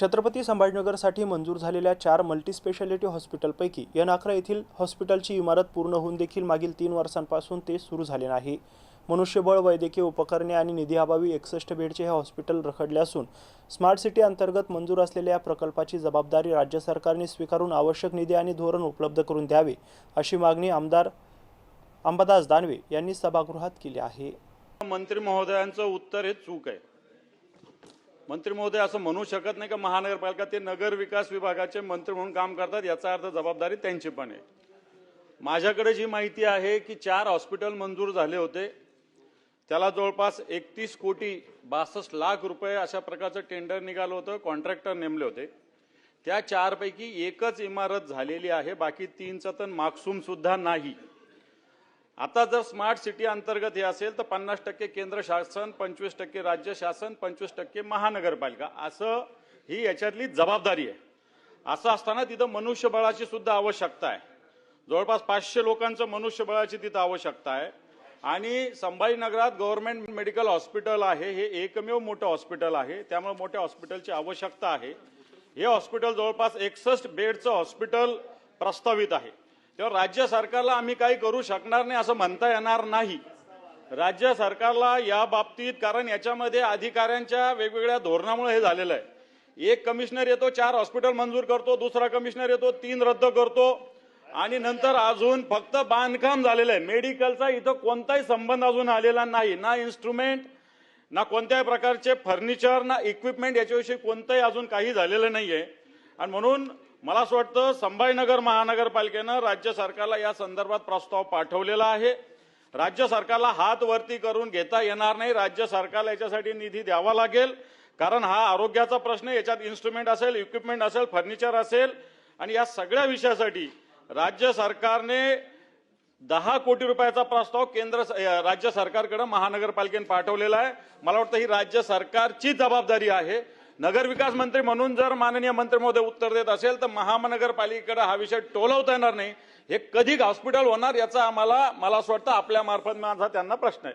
छत्रपती संभाजीनगरसाठी मंजूर झालेल्या 4 multispeciality हॉस्पिटलपैकी N11 येथील हॉस्पिटलची इमारत पूर्ण होऊन देखील मागील 3 वर्षांपासून ते सुरू झाले नाही। मनुष्यबळ, वैद्यकीय उपकरणे आणि निधीअभावी 61 बेडचे हे हॉस्पिटल रखडले असून स्मार्ट सिटी अंतर्गत मंजूर असलेल्या या प्रकल्पाची जबाबदारी राज्य सरकारने स्वीकारून आवश्यक निधी आणि धोरण उपलब्ध करून द्यावे अशी मागणी आमदार अंबादास दानवे यांनी सभागृहात केली आहे। मंत्री महोदयांचं उत्तर हे चूक आहे। मंत्री महोदय असं म्हणू शकत नाही की महानगरपालिका ते नगर विकास विभागाचे मंत्री म्हणून काम करतात, याचा अर्थ जबाबदारी त्यांची पण आहे। माझ्याकडे जी माहिती आहे की 4 हॉस्पिटल मंजूर झाले होते, त्याला जवळपास 31 कोटी 62 लाख रुपये अशा प्रकारचं टेंडर निघालं होतं, कॉन्ट्रॅक्टर नेमले होते। त्या 4 पैकी एकच इमारत झालेली आहे, बाकी 3चा तर मागसूम सुद्धा नाही। आता जर स्मार्ट सिटी अंतर्गत हे असेल तर 50% केंद्र शासन, 25% राज्य शासन, 25% महानगरपालिका, असं ही याच्यातली जबाबदारी आहे। असं असताना तिथं मनुष्यबळाची सुद्धा आवश्यकता आहे। जवळपास 500 लोकांचं मनुष्यबळाची तिथं आवश्यकता आहे। आणि संभाजीनगरात गव्हर्नमेंट मेडिकल हॉस्पिटल आहे, हे एकमेव मोठं हॉस्पिटल आहे, त्यामुळे मोठ्या हॉस्पिटलची आवश्यकता आहे। हे हॉस्पिटल जवळपास 61 बेडचं हॉस्पिटल प्रस्तावित आहे। तेव्हा राज्य सरकारला आम्ही काही करू शकणार नाही असं म्हणता येणार नाही। राज्य सरकारला या बाबतीत, कारण याच्यामध्ये अधिकाऱ्यांच्या वेगवेगळ्या धोरणामुळे हे झालेलं आहे। एक कमिशनर येतो, 4 हॉस्पिटल मंजूर करतो, दुसरा कमिशनर येतो, 3 रद्द करतो, आणि नंतर अजून फक्त बांधकाम झालेलं आहे। मेडिकलचा इथं कोणताही संबंध अजून आलेला नाही, ना इन्स्ट्रुमेंट, ना कोणत्याही प्रकारचे फर्निचर, ना इक्विपमेंट, याच्याविषयी कोणतंही अजून काही झालेलं नाहीये। आणि म्हणून मला असं वाटतं संभाजीनगर महानगरपालिकेनं राज्य सरकारला या संदर्भात प्रस्ताव पाठवलेला आहे। राज्य सरकारला हात वरती करून घेता येणार नाही, राज्य सरकारला याच्यासाठी निधी द्यावा लागेल, कारण हा आरोग्याचा प्रश्न आहे। याच्यात इन्स्ट्रुमेंट असेल, इक्विपमेंट असेल, फर्निचर असेल, आणि या सगळ्या विषयासाठी राज्य सरकारने 10 कोटी रुपयाचा प्रस्ताव राज्य सरकारकडे महानगरपालिकेने पाठवलेला आहे। मला वाटतं ही राज्य सरकारची जबाबदारी आहे। नगर विकास मंत्री म्हणून जर माननीय मंत्री महोदय उत्तर देत असेल तर महानगरपालिकेकडे हा विषय टोलवता येणार नाही। हे कधी हॉस्पिटल होणार याचा मला असं वाटतं आपल्या मार्फत माझा त्यांना प्रश्न आहे।